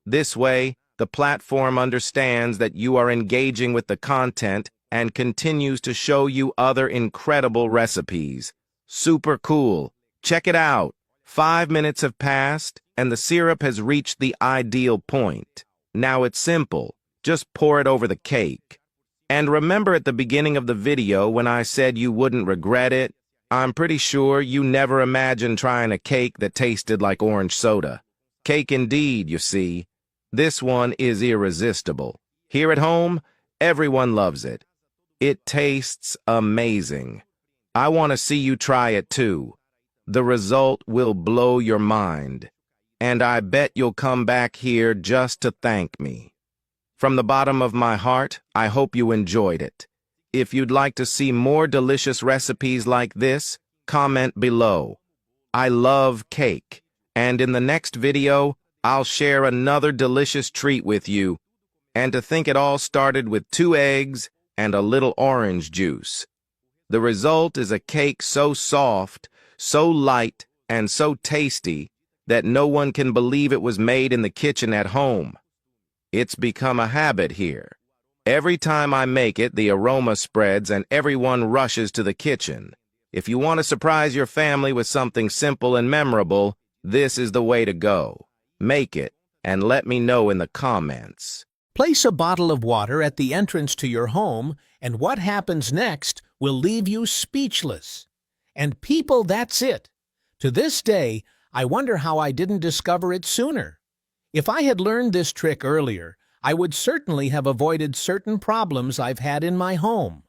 S1: This way, the platform understands that you are engaging with the content and continues to show you other incredible recipes. Super cool. Check it out. 5 minutes have passed, and the syrup has reached the ideal point. Now it's simple. Just pour it over the cake. And remember at the beginning of the video when I said you wouldn't regret it? I'm pretty sure you never imagined trying a cake that tasted like orange soda. Cake indeed, you see. This one is irresistible. Here at home, everyone loves it. It tastes amazing. I want to see you try it too. The result will blow your mind. And I bet you'll come back here just to thank me. From the bottom of my heart, I hope you enjoyed it. If you'd like to see more delicious recipes like this, comment below. I love cake, and in the next video, I'll share another delicious treat with you. And to think it all started with 2 eggs and a little orange juice. The result is a cake so soft, so light, and so tasty that no one can believe it was made in the kitchen at home. It's become a habit here. Every time I make it, the aroma spreads and everyone rushes to the kitchen. If you want to surprise your family with something simple and memorable, this is the way to go. Make it and let me know in the comments.
S3: Place a bottle of water at the entrance to your home, and what happens next will leave you speechless. And people, that's it. To this day, I wonder how I didn't discover it sooner. If I had learned this trick earlier, I would certainly have avoided certain problems I've had in my home.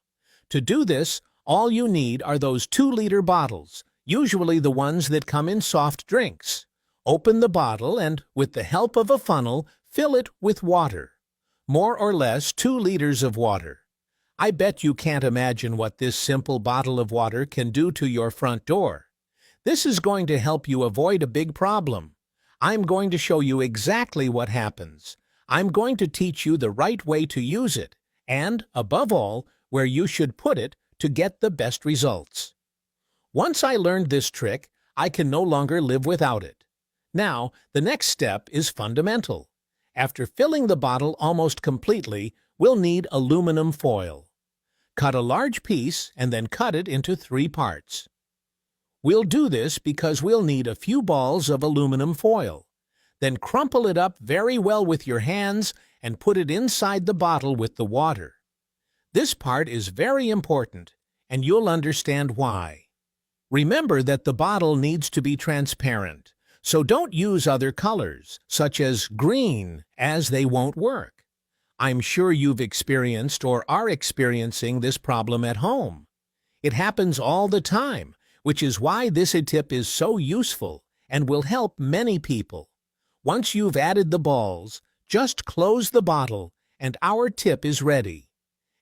S3: To do this, all you need are those 2-liter bottles, usually the ones that come in soft drinks. Open the bottle and, with the help of a funnel, fill it with water. More or less 2 liters of water. I bet you can't imagine what this simple bottle of water can do to your front door. This is going to help you avoid a big problem. I'm going to show you exactly what happens. I'm going to teach you the right way to use it, and, above all, where you should put it to get the best results. Once I learned this trick, I can no longer live without it. Now, the next step is fundamental. After filling the bottle almost completely, we'll need aluminum foil. Cut a large piece and then cut it into 3 parts. We'll do this because we'll need a few balls of aluminum foil. Then crumple it up very well with your hands and put it inside the bottle with the water. This part is very important, and you'll understand why. Remember that the bottle needs to be transparent. So don't use other colors, such as green, as they won't work. I'm sure you've experienced or are experiencing this problem at home. It happens all the time, which is why this tip is so useful and will help many people. Once you've added the balls, just close the bottle and our tip is ready.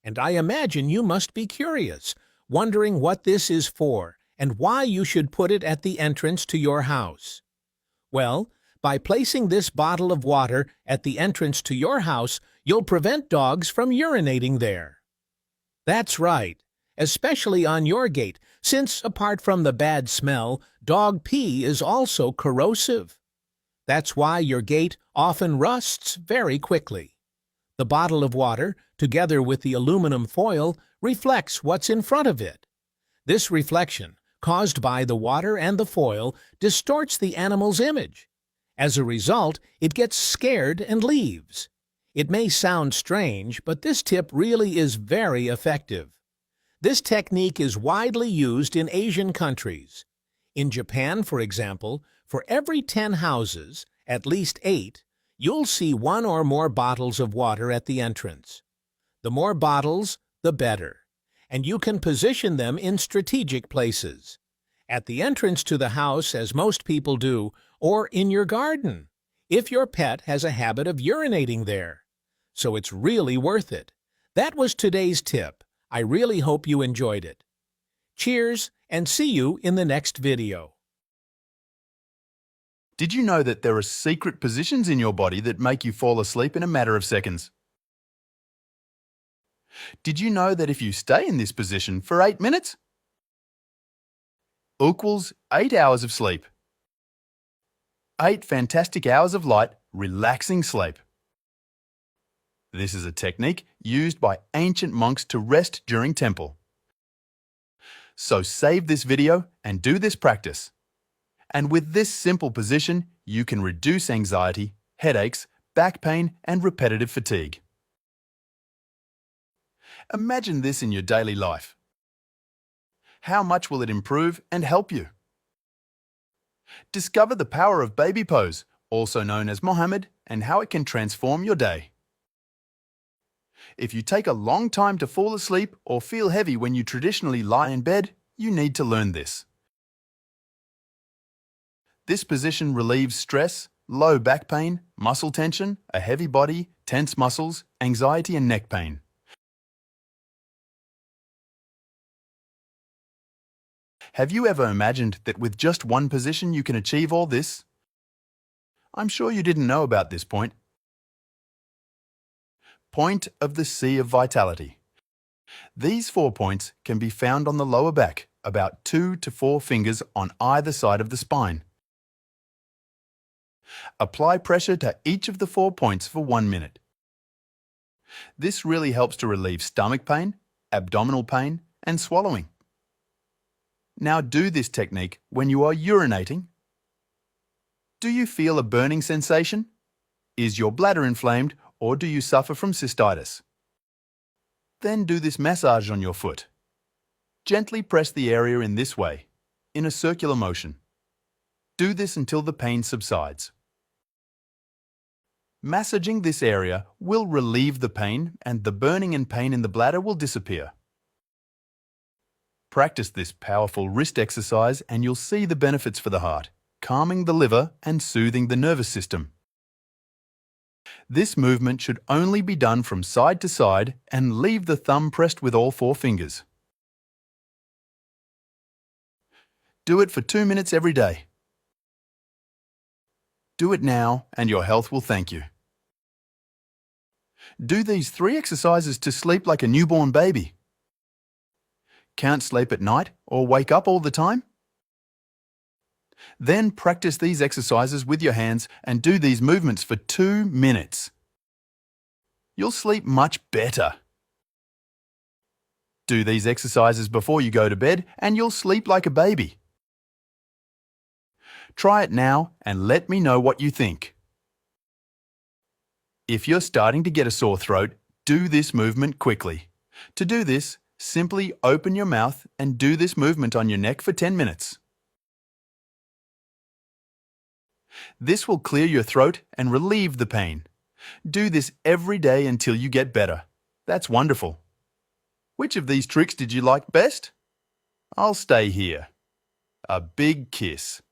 S3: And I imagine you must be curious, wondering what this is for and why you should put it at the entrance to your house. Well, by placing this bottle of water at the entrance to your house, you'll prevent dogs from urinating there. That's right, especially on your gate, since apart from the bad smell, dog pee is also corrosive. That's why your gate often rusts very quickly. The bottle of water, together with the aluminum foil, reflects what's in front of it. This reflection, caused by the water and the foil, distorts the animal's image. As a result, it gets scared and leaves. It may sound strange, but this tip really is very effective. This technique is widely used in Asian countries. In Japan, for example, for every 10 houses, at least 8, you'll see 1 or more bottles of water at the entrance. The more bottles, the better, and you can position them in strategic places. At the entrance to the house, as most people do, or in your garden, if your pet has a habit of urinating there. So it's really worth it. That was today's tip. I really hope you enjoyed it. Cheers, and see you in the next video.
S2: Did you know that there are secret positions in your body that make you fall asleep in a matter of seconds? Did you know that if you stay in this position for 8 minutes equals 8 hours of sleep? 8 fantastic hours of light, relaxing sleep. This is a technique used by ancient monks to rest during temple. So save this video and do this practice. And with this simple position, you can reduce anxiety, headaches, back pain, and repetitive fatigue. Imagine this in your daily life. How much will it improve and help you? Discover the power of baby pose, also known as Mohammed, and how it can transform your day. If you take a long time to fall asleep or feel heavy when you traditionally lie in bed, you need to learn this. This position relieves stress, low back pain, muscle tension, a heavy body, tense muscles, anxiety and neck pain. Have you ever imagined that with just one position you can achieve all this? I'm sure you didn't know about this point. Point of the Sea of Vitality. These 4 points can be found on the lower back, about 2 to 4 fingers on either side of the spine. Apply pressure to each of the 4 points for 1 minute. This really helps to relieve stomach pain, abdominal pain, and swallowing. Now do this technique when you are urinating. Do you feel a burning sensation? Is your bladder inflamed, or do you suffer from cystitis? Then do this massage on your foot. Gently press the area in this way, in a circular motion. Do this until the pain subsides. Massaging this area will relieve the pain, and the burning and pain in the bladder will disappear. Practice this powerful wrist exercise and you'll see the benefits for the heart, calming the liver and soothing the nervous system. This movement should only be done from side to side and leave the thumb pressed with all 4 fingers. Do it for 2 minutes every day. Do it now and your health will thank you. Do these 3 exercises to sleep like a newborn baby. Can't sleep at night or wake up all the time? Then practice these exercises with your hands and do these movements for 2 minutes. You'll sleep much better. Do these exercises before you go to bed and you'll sleep like a baby. Try it now and let me know what you think. If you're starting to get a sore throat, do this movement quickly. To do this, simply open your mouth and do this movement on your neck for 10 minutes. This will clear your throat and relieve the pain. Do this every day until you get better. That's wonderful. Which of these tricks did you like best? I'll stay here. A big kiss.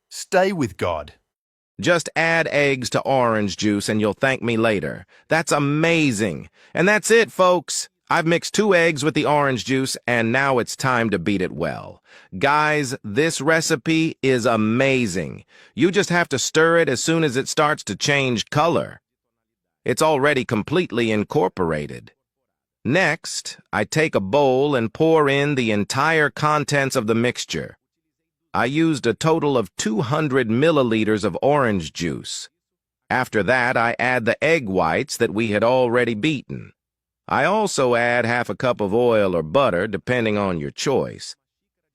S2: Stay with God.
S1: Just add eggs to orange juice and you'll thank me later. That's amazing. And that's it, folks. I've mixed 2 eggs with the orange juice, and now it's time to beat it well. Guys, this recipe is amazing. You just have to stir it as soon as it starts to change color. It's already completely incorporated. Next, I take a bowl and pour in the entire contents of the mixture. I used a total of 200 milliliters of orange juice. After that, I add the egg whites that we had already beaten. I also add half a cup of oil or butter, depending on your choice.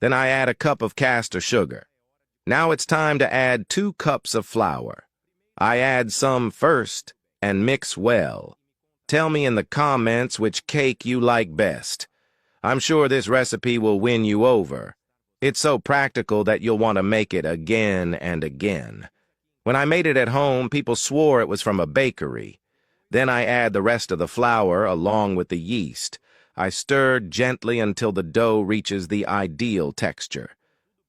S1: Then I add a cup of castor sugar. Now it's time to add 2 cups of flour. I add some first and mix well. Tell me in the comments which cake you like best. I'm sure this recipe will win you over. It's so practical that you'll want to make it again and again. When I made it at home, people swore it was from a bakery. Then I add the rest of the flour along with the yeast. I stir gently until the dough reaches the ideal texture.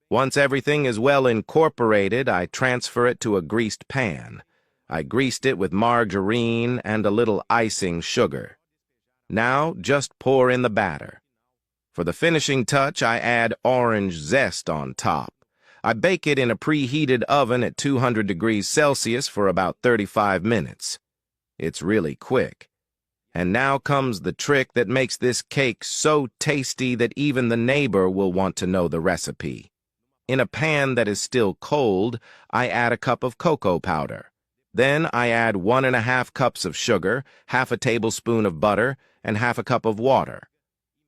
S1: Once everything is well incorporated, I transfer it to a greased pan. I greased it with margarine and a little icing sugar. Now just pour in the batter. For the finishing touch, I add orange zest on top. I bake it in a preheated oven at 200 degrees Celsius for about 35 minutes. It's really quick. And now comes the trick that makes this cake so tasty that even the neighbor will want to know the recipe. In a pan that is still cold, I add a cup of cocoa powder. Then I add 1½ cups of sugar, half a tablespoon of butter, and half a cup of water.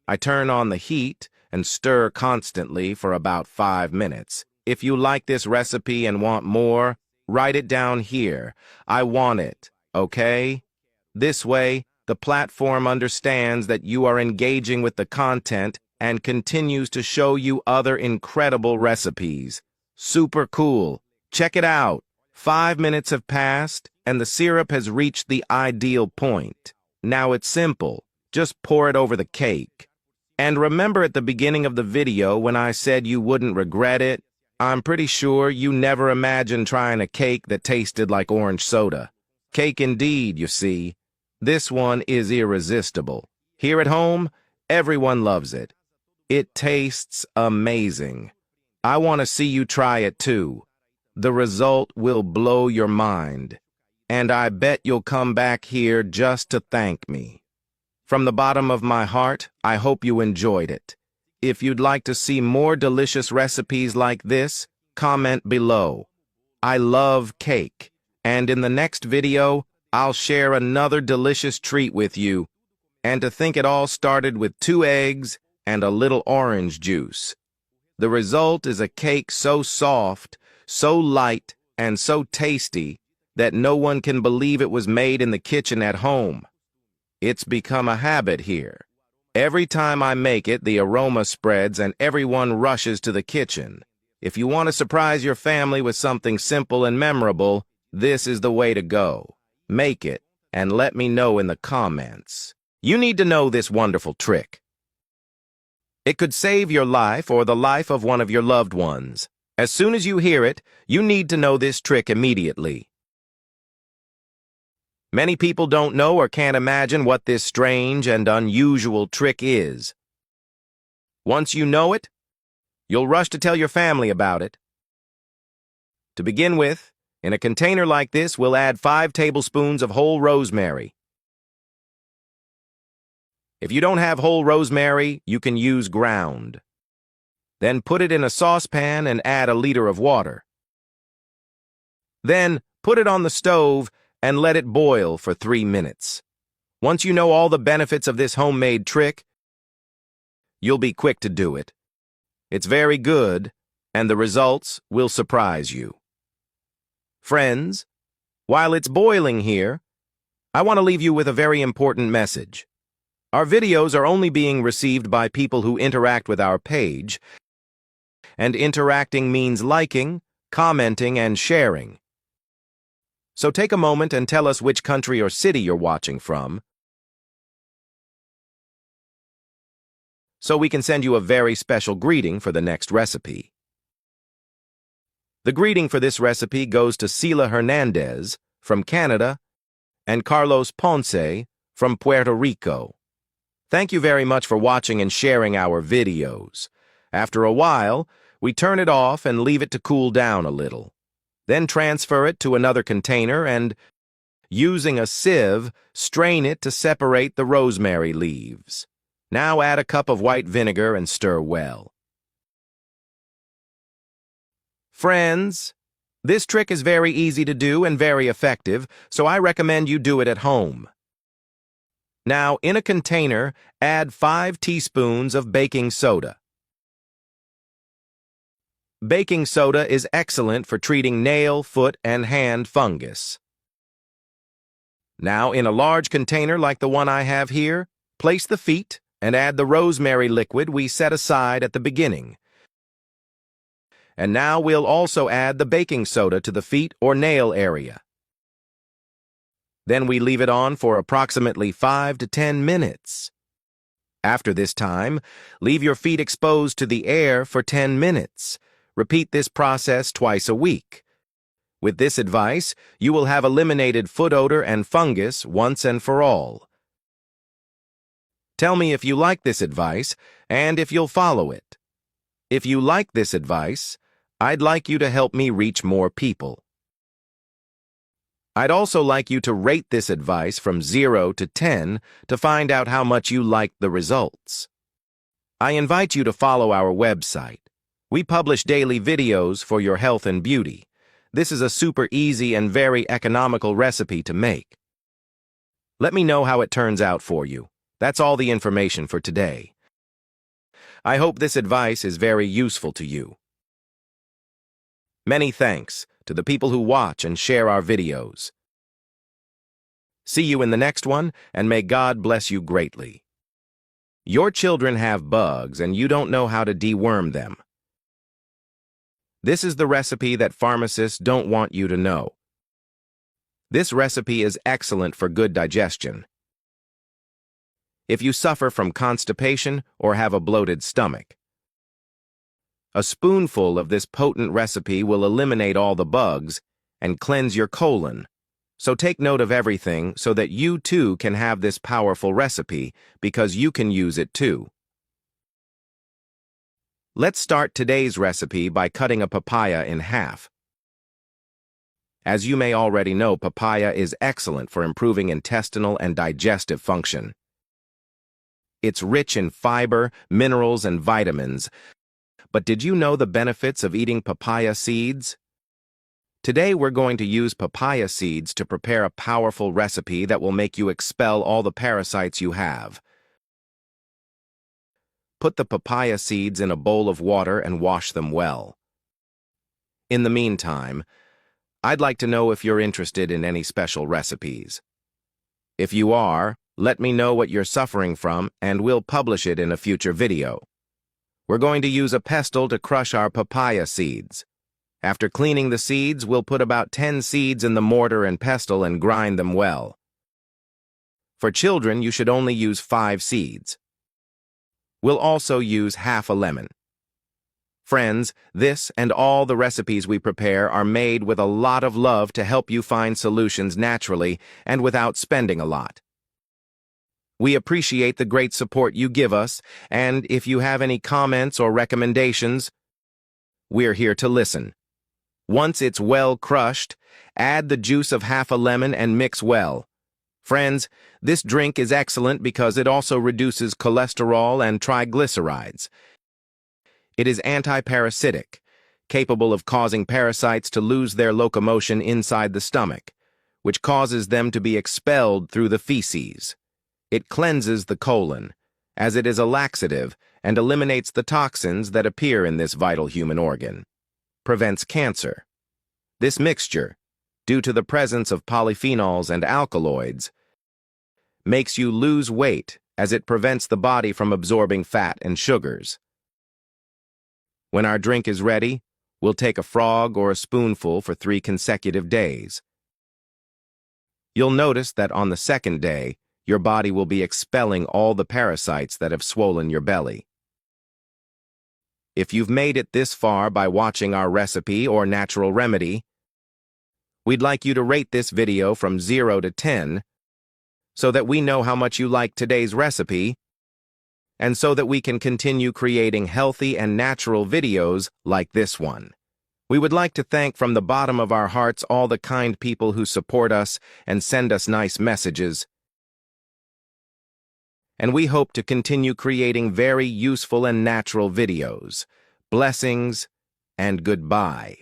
S1: I turn on the heat and stir constantly for about 5 minutes. If you like this recipe and want more, write it down here. I want it, okay? This way, the platform understands that you are engaging with the content and continues to show you other incredible recipes. Super cool. Check it out. 5 minutes have passed, and the syrup has reached the ideal point. Now it's simple. Just pour it over the cake. And remember at the beginning of the video when I said you wouldn't regret it? I'm pretty sure you never imagined trying a cake that tasted like orange soda. Cake indeed, you see. This one is irresistible. Here at home, everyone loves it. It tastes amazing. I want to see you try it too. The result will blow your mind. And I bet you'll come back here just to thank me. From the bottom of my heart, I hope you enjoyed it. If you'd like to see more delicious recipes like this, comment below. I love cake, and in the next video, I'll share another delicious treat with you. And to think it all started with 2 eggs and a little orange juice. The result is a cake so soft, so light, and so tasty that no one can believe it was made in the kitchen at home. It's become a habit here. Every time I make it, the aroma spreads and everyone rushes to the kitchen. If you want to surprise your family with something simple and memorable, this is the way to go. Make it and let me know in the comments. You need to know this wonderful trick. It could save your life or the life of one of your loved ones. As soon as you hear it, you need to know this trick immediately. Many people don't know or can't imagine what this strange and unusual trick is. Once you know it, you'll rush to tell your family about it. To begin with, in a container like this, we'll add 5 tablespoons of whole rosemary. If you don't have whole rosemary, you can use ground. Then put it in a saucepan and add a liter of water. Then put it on the stove and let it boil for 3 minutes. Once you know all the benefits of this homemade trick, you'll be quick to do it. It's very good, and the results will surprise you. Friends, while it's boiling here, I want to leave you with a very important message. Our videos are only being received by people who interact with our page, and interacting means liking, commenting, and sharing. So take a moment and tell us which country or city you're watching from, so we can send you a very special greeting for the next recipe. The greeting for this recipe goes to Sila Hernandez from Canada and Carlos Ponce from Puerto Rico. Thank you very much for watching and sharing our videos. After a while, we turn it off and leave it to cool down a little. Then transfer it to another container and, using a sieve, strain it to separate the rosemary leaves. Now add a cup of white vinegar and stir well. Friends, this trick is very easy to do and very effective, so I recommend you do it at home. Now, in a container, add 5 teaspoons of baking soda. Baking soda is excellent for treating nail, foot, and hand fungus. Now, in a large container like the one I have here, place the feet and add the rosemary liquid we set aside at the beginning. And now we'll also add the baking soda to the feet or nail area. Then we leave it on for approximately 5 to 10 minutes. After this time, leave your feet exposed to the air for 10 minutes. Repeat this process twice a week. With this advice, you will have eliminated foot odor and fungus once and for all. Tell me if you like this advice and if you'll follow it. If you like this advice, I'd like you to help me reach more people. I'd also like you to rate this advice from 0 to 10 to find out how much you liked the results. I invite you to follow our website. We publish daily videos for your health and beauty. This is a super easy and very economical recipe to make. Let me know how it turns out for you. That's all the information for today. I hope this advice is very useful to you. Many thanks to the people who watch and share our videos. See you in the next one, and may God bless you greatly. Your children have bugs and you don't know how to deworm them. This is the recipe that pharmacists don't want you to know. This recipe is excellent for good digestion. If you suffer from constipation or have a bloated stomach, a spoonful of this potent recipe will eliminate all the bugs and cleanse your colon. So take note of everything so that you too can have this powerful recipe because you can use it too. Let's start today's recipe by cutting a papaya in half. As you may already know, papaya is excellent for improving intestinal and digestive function. It's rich in fiber, minerals, and vitamins. But did you know the benefits of eating papaya seeds? Today we're going to use papaya seeds to prepare a powerful recipe that will make you expel all the parasites you have. Put the papaya seeds in a bowl of water and wash them well. In the meantime, I'd like to know if you're interested in any special recipes. If you are, let me know what you're suffering from and we'll publish it in a future video. We're going to use a pestle to crush our papaya seeds. After cleaning the seeds, we'll put about 10 seeds in the mortar and pestle and grind them well. For children, you should only use 5 seeds. We'll also use half a lemon. Friends, this and all the recipes we prepare are made with a lot of love to help you find solutions naturally and without spending a lot. We appreciate the great support you give us, and if you have any comments or recommendations, we're here to listen. Once it's well crushed, add the juice of half a lemon and mix well. Friends, this drink is excellent because it also reduces cholesterol and triglycerides. It is anti-parasitic, capable of causing parasites to lose their locomotion inside the stomach, which causes them to be expelled through the feces. It cleanses the colon, as it is a laxative and eliminates the toxins that appear in this vital human organ. Prevents cancer. This mixture, due to the presence of polyphenols and alkaloids, makes you lose weight as it prevents the body from absorbing fat and sugars. When our drink is ready, we'll take a frog or a spoonful for 3 consecutive days. You'll notice that on the second day, your body will be expelling all the parasites that have swollen your belly. If you've made it this far by watching our recipe or natural remedy, we'd like you to rate this video from 0 to 10 so that we know how much you like today's recipe and so that we can continue creating healthy and natural videos like this one. We would like to thank from the bottom of our hearts all the kind people who support us and send us nice messages. And we hope to continue creating very useful and natural videos. Blessings and goodbye.